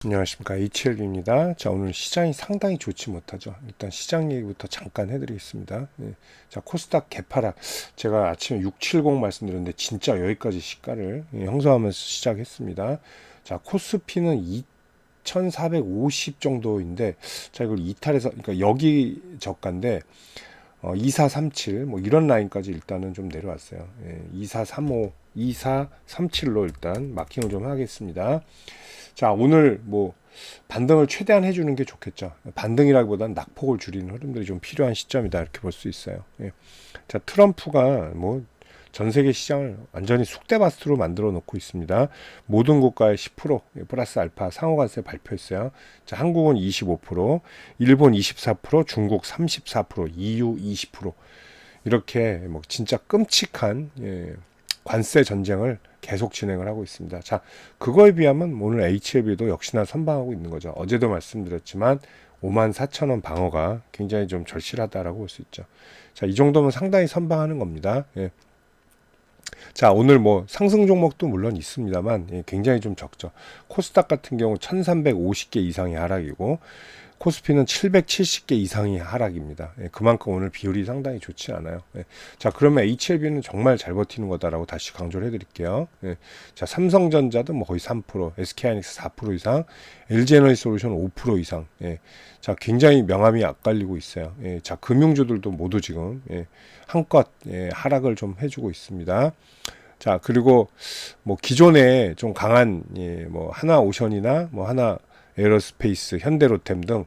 안녕하십니까, HLB입니다. 자, 오늘 시장이 상당히 좋지 못하죠. 일단 시장 얘기부터 잠깐 해드리겠습니다. 자, 코스닥 개파락. 제가 아침에 670 말씀드렸는데 진짜 여기까지 시가를 형성하면서 시작했습니다. 자, 코스피는 2450 정도인데, 자, 이걸 이탈해서, 그러니까 여기 저가인데 2437 뭐 이런 라인까지 일단은 좀 내려왔어요. 2435 2437로 일단 마킹을 좀 하겠습니다. 자, 오늘 뭐 반등을 최대한 해주는 게 좋겠죠. 반등이라기보다는 낙폭을 줄이는 흐름들이 좀 필요한 시점이다, 이렇게 볼 수 있어요. 자, 트럼프가 뭐 전 세계 시장을 완전히 쑥대밭으로 만들어 놓고 있습니다. 모든 국가의 10% 플러스 알파 상호관세 발표했어요. 자, 한국은 25%, 일본 24%, 중국 34%, EU 20%, 이렇게 뭐 진짜 끔찍한 관세 전쟁을 계속 진행을 하고 있습니다. 자, 그거에 비하면 오늘 HLB도 역시나 선방하고 있는 거죠. 어제도 말씀드렸지만 54,000원 방어가 굉장히 좀 절실하다라고 볼 수 있죠. 자, 이 정도면 상당히 선방하는 겁니다. 자, 오늘 뭐 상승 종목도 물론 있습니다만 굉장히 좀 적죠. 코스닥 같은 경우 1350개 이상의 하락이고, 코스피는 770개 이상이 하락입니다. 그만큼 오늘 비율이 상당히 좋지 않아요. 자, 그러면 HLB는 정말 잘 버티는 거다라고 다시 강조를 해드릴게요. 자, 삼성전자도 뭐 거의 3%, SK하이닉스 4% 이상, LG에너지솔루션 5% 이상. 자, 굉장히 명암이 엇갈리고 있어요. 자, 금융주들도 모두 지금 한껏 하락을 좀 해주고 있습니다. 자, 그리고 뭐 기존에 좀 강한 뭐 하나오션이나 뭐 하나 에어로스페이스, 현대로템 등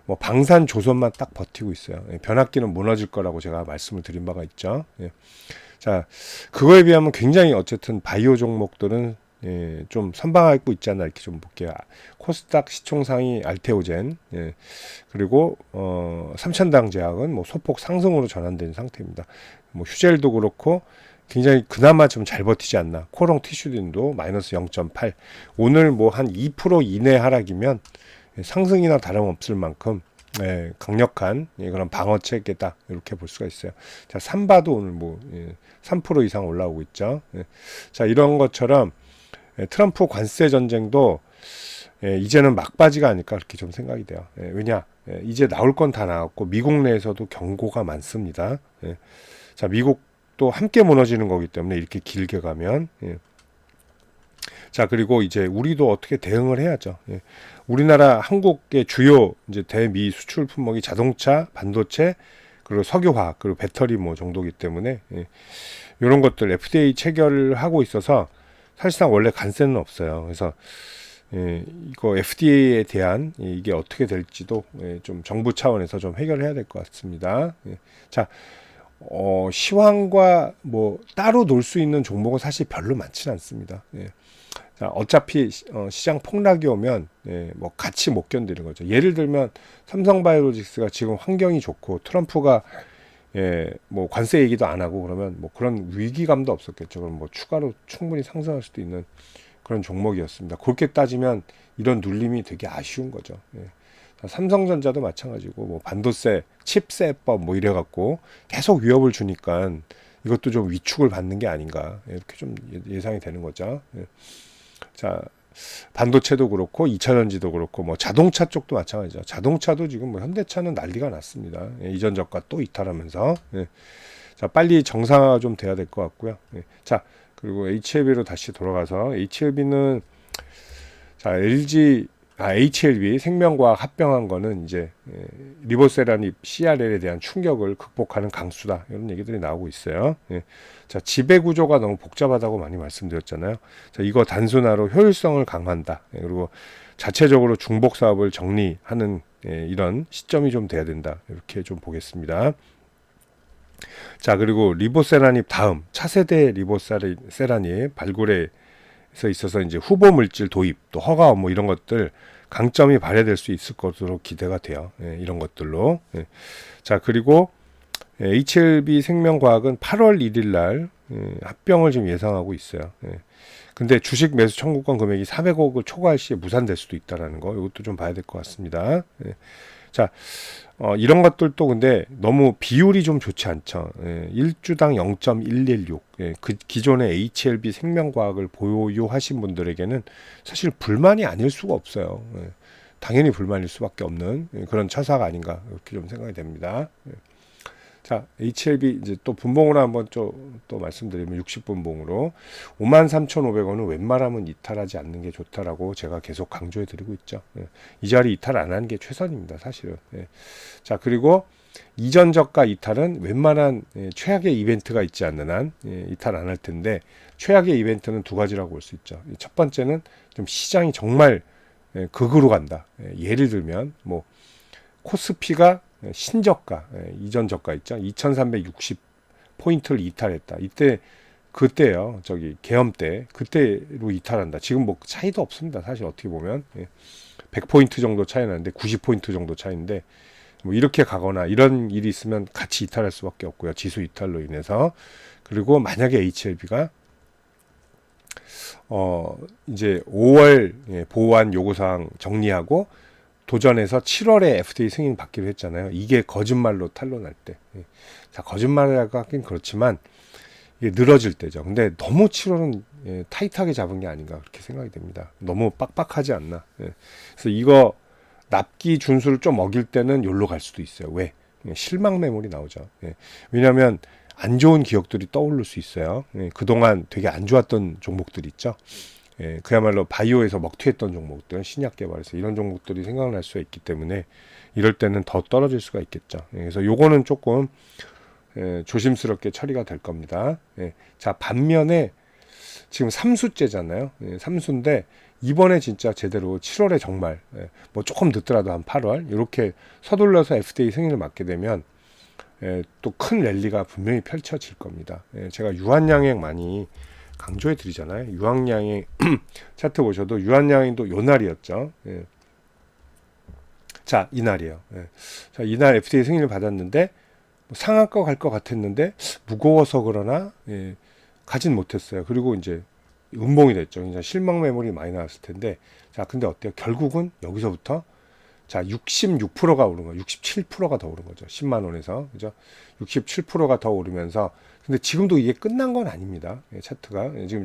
뭐 방산 조선만 딱 버티고 있어요. 변압기는 무너질 거라고 제가 말씀을 드린 바가 있죠. 자, 그거에 비하면 굉장히 어쨌든 바이오 종목들은 좀 선방하고 있지 않나, 이렇게 좀 볼게요. 코스닥 시총상위 알테오젠, 그리고 3천당 제약은 뭐 소폭 상승으로 전환된 상태입니다. 뭐 휴젤도 그렇고 굉장히 그나마 좀 잘 버티지 않나. 코롱 티슈딘도 마이너스 0.8. 오늘 뭐 한 2% 이내 하락이면 상승이나 다름없을 만큼 강력한 그런 방어체계다, 이렇게 볼 수가 있어요. 자, 삼바도 오늘 뭐 3% 이상 올라오고 있죠. 자, 이런 것처럼 트럼프 관세 전쟁도 이제는 막바지가 아닐까, 그렇게 좀 생각이 돼요. 왜냐, 이제 나올 건 다 나왔고 미국 내에서도 경고가 많습니다. 자, 미국도 함께 무너지는 거기 때문에 이렇게 길게 가면 자, 그리고 이제 우리도 어떻게 대응을 해야죠. 우리나라 한국의 주요 이제 대미 수출 품목이 자동차, 반도체, 그리고 석유화학, 그리고 배터리 뭐 정도기 때문에 이런 것들 FDA 체결을 하고 있어서 사실상 원래 관세는 없어요. 그래서 이거 FDA에 대한 이게 어떻게 될지도 좀 정부 차원에서 좀 해결해야 될 것 같습니다. 자, 시황과 뭐 따로 놀 수 있는 종목은 사실 별로 많지는 않습니다. 자, 어차피 시장 폭락이 오면 뭐 같이 못 견디는 거죠. 예를 들면 삼성바이오로직스가 지금 환경이 좋고 트럼프가 뭐 관세 얘기도 안 하고 그러면 뭐 그런 위기감도 없었겠죠. 그럼 뭐 추가로 충분히 상승할 수도 있는 그런 종목이었습니다. 그렇게 따지면 이런 눌림이 되게 아쉬운 거죠. 삼성전자도 마찬가지고 뭐 반도체 칩세법 뭐 이래갖고 계속 위협을 주니까 이것도 좀 위축을 받는 게 아닌가, 이렇게 좀 예상이 되는 거죠. 자, 반도체도 그렇고 2차전지도 그렇고 뭐 자동차 쪽도 마찬가지죠. 자동차도 지금 뭐 현대차는 난리가 났습니다. 이전 저가 또 이탈하면서 자, 빨리 정상화가 좀 돼야 될 것 같고요. 자, 그리고 HLB로 다시 돌아가서 HLB는 자, HLB 생명과학 합병한 거는 이제 리보세라닙 CRL에 대한 충격을 극복하는 강수다, 이런 얘기들이 나오고 있어요. 자, 지배 구조가 너무 복잡하다고 많이 말씀드렸잖아요. 자, 이거 단순화로 효율성을 강화한다. 그리고 자체적으로 중복 사업을 정리하는 이런 시점이 좀 돼야 된다, 이렇게 좀 보겠습니다. 자, 그리고 리보세라닙 다음 차세대 리보세라닙 발굴에 있어서 이제 후보 물질 도입, 또 허가 뭐 이런 것들 강점이 발휘될 수 있을 것으로 기대가 돼요. 이런 것들로. 자, 그리고 HLB 생명과학은 8월 1일 날 합병을 지금 예상하고 있어요. 근데 주식 매수 청구권 금액이 400억을 초과할 시에 무산될 수도 있다라는 거, 이것도 좀 봐야 될 것 같습니다. 예. 자, 이런 것들도 근데 너무 비율이 좀 좋지 않죠. 예, 1주당 0.116. 예, 그 기존의 HLB 생명과학을 보유하신 분들에게는 사실 불만이 아닐 수가 없어요. 예, 당연히 불만일 수밖에 없는 그런 처사가 아닌가 이렇게 좀 생각이 됩니다. 예. 자, HLB 이제 또 분봉으로 한번 또 말씀드리면 60분봉으로 53,500원은 웬만하면 이탈하지 않는 게 좋다라고 제가 계속 강조해 드리고 있죠. 예. 이 자리 이탈 안 하는 게 최선입니다, 사실은. 예. 자, 그리고 이전 저가 이탈은 웬만한 최악의 이벤트가 있지 않는 한 이탈 안 할 텐데, 최악의 이벤트는 두 가지라고 볼 수 있죠. 첫 번째는 좀 시장이 정말 극으로 간다. 예를 들면 뭐 코스피가 신저가, 이전 저가 있죠. 2360 포인트를 이탈했다. 그때요. 계엄 때 그때로 이탈한다. 지금 뭐 차이도 없습니다. 사실 어떻게 보면 100포인트 정도 차이 나는데 90포인트 정도 차이인데, 뭐 이렇게 가거나 이런 일이 있으면 같이 이탈할 수밖에 없고요. 지수 이탈로 인해서. 그리고 만약에 HLB가 이제 5월 보완 요구사항 정리하고 도전해서 7월에 FDA 승인 받기로 했잖아요. 이게 거짓말로 탄로날 때. 자, 거짓말이라고 하긴 그렇지만 이게 늘어질 때죠. 근데 너무 7월은 타이트하게 잡은 게 아닌가 그렇게 생각이 됩니다. 너무 빡빡하지 않나. 그래서 이거 납기 준수를 좀 어길 때는 여기로 갈 수도 있어요. 왜? 실망 매물이 나오죠. 왜냐하면 안 좋은 기억들이 떠오를 수 있어요. 그동안 되게 안 좋았던 종목들 있죠. 그야말로 바이오에서 먹튀했던 종목들, 신약 개발에서 이런 종목들이 생각날 수가 있기 때문에 이럴 때는 더 떨어질 수가 있겠죠. 그래서 요거는 조금 조심스럽게 처리가 될 겁니다. 자, 반면에 지금 3수째잖아요. 3수인데 이번에 진짜 제대로 7월에 정말 뭐 조금 늦더라도 한 8월 이렇게 서둘러서 FDA 승인을 맞게 되면 또 큰 랠리가 분명히 펼쳐질 겁니다. 제가 유한양행 많이 강조해 드리잖아요. 유한양행 차트 보셔도 유한양행도 요 날이었죠. 자, 이날이에요. 자, 이날 FDA 승인을 받았는데 상한가 갈 것 같았는데 무거워서 그러나 가진 못했어요. 그리고 이제 음봉이 됐죠. 이제 실망 매물이 많이 나왔을 텐데, 자, 근데 어때요? 결국은 여기서부터 자, 66%가 오른 거예요. 67%가 더 오른 거죠. 10만 원에서. 그죠? 67%가 더 오르면서, 근데 지금도 이게 끝난 건 아닙니다. 차트가. 지금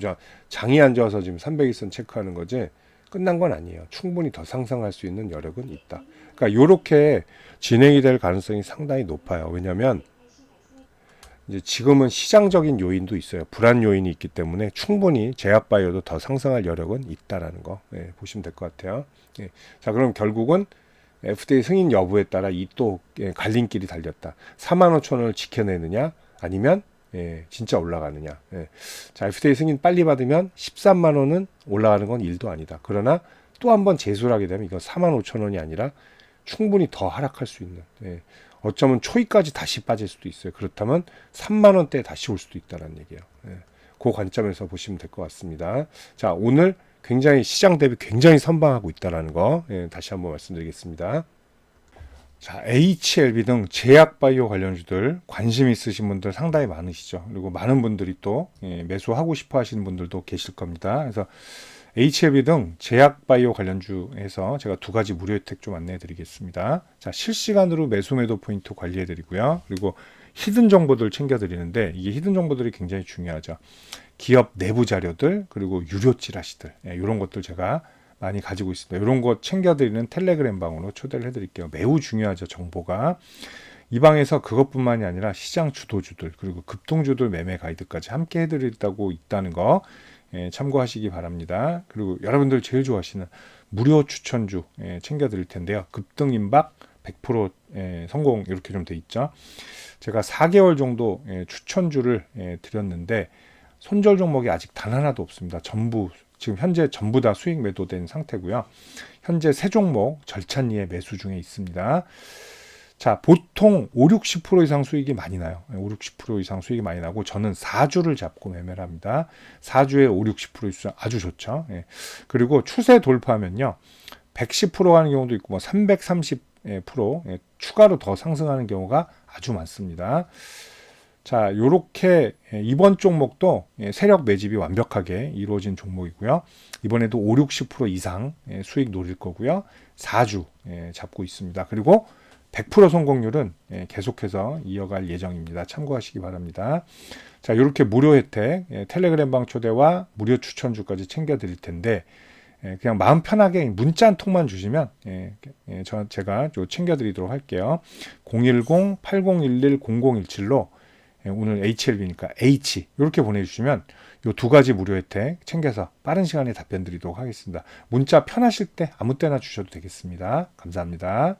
장이 안 좋아서 지금 300일선 체크하는 거지 끝난 건 아니에요. 충분히 더 상승할 수 있는 여력은 있다. 그러니까 요렇게 진행이 될 가능성이 상당히 높아요. 왜냐면 이제 지금은 시장적인 요인도 있어요. 불안 요인이 있기 때문에 충분히 제약바이오도 더 상승할 여력은 있다라는 거 보시면 될 것 같아요. 자, 그럼 결국은 FDA 승인 여부에 따라 이 또 갈림길이 달렸다. 45,000원을 지켜내느냐 아니면 진짜 올라가느냐. 자, FDA 승인 빨리 받으면 13만 원은 올라가는 건 일도 아니다. 그러나 또 한 번 재수를 하게 되면 이건 45,000원이 아니라 충분히 더 하락할 수 있는, 어쩌면 초이까지 다시 빠질 수도 있어요. 그렇다면 3만 원대에 다시 올 수도 있다는 얘기예요. 그 관점에서 보시면 될 것 같습니다. 자, 오늘 굉장히 시장 대비 굉장히 선방하고 있다는 거 다시 한번 말씀드리겠습니다. 자, HLB 등 제약바이오 관련주들 관심 있으신 분들 상당히 많으시죠. 그리고 많은 분들이 또 매수하고 싶어 하시는 분들도 계실 겁니다. 그래서 HLB 등 제약바이오 관련주에서 제가 두 가지 무료 혜택 좀 안내해 드리겠습니다. 자, 실시간으로 매수 매도 포인트 관리해 드리고요. 그리고 히든 정보들 챙겨 드리는데, 이게 히든 정보들이 굉장히 중요하죠. 기업 내부 자료들, 그리고 유료 찌라시들, 이런 것들 제가 많이 가지고 있습니다. 이런 거 챙겨드리는 텔레그램 방으로 초대를 해드릴게요. 매우 중요하죠, 정보가. 이 방에서 그것뿐만이 아니라 시장 주도주들, 그리고 급등주들 매매 가이드까지 함께 해드린다고 있다는 거 참고하시기 바랍니다. 그리고 여러분들 제일 좋아하시는 무료 추천주 챙겨드릴 텐데요. 급등 임박 100% 성공 이렇게 좀 돼 있죠. 제가 4개월 정도 추천주를 드렸는데 손절 종목이 아직 단 하나도 없습니다. 지금 현재 전부 다 수익 매도된 상태고요. 현재 세 종목 절찬리에 매수 중에 있습니다. 자, 보통 5-60% 이상 수익이 많이 나요. 5-60% 이상 수익이 많이 나고, 저는 4주를 잡고 매매를 합니다. 4주에 5-60% 수익 아주 좋죠. 그리고 추세 돌파하면요, 110% 가는 경우도 있고, 뭐 330% 추가로 더 상승하는 경우가 아주 많습니다. 자, 요렇게 이번 종목도 세력 매집이 완벽하게 이루어진 종목이고요. 이번에도 5, 60% 이상 수익 노릴 거고요. 4주 잡고 있습니다. 그리고 100% 성공률은 계속해서 이어갈 예정입니다. 참고하시기 바랍니다. 자, 이렇게 무료 혜택, 텔레그램 방 초대와 무료 추천주까지 챙겨 드릴 텐데, 그냥 마음 편하게 문자 한 통만 주시면 제가 챙겨 드리도록 할게요. 010-8011-0017로 오늘 HLB니까 H 이렇게 보내주시면 이 두 가지 무료 혜택 챙겨서 빠른 시간에 답변 드리도록 하겠습니다. 문자 편하실 때 아무 때나 주셔도 되겠습니다. 감사합니다.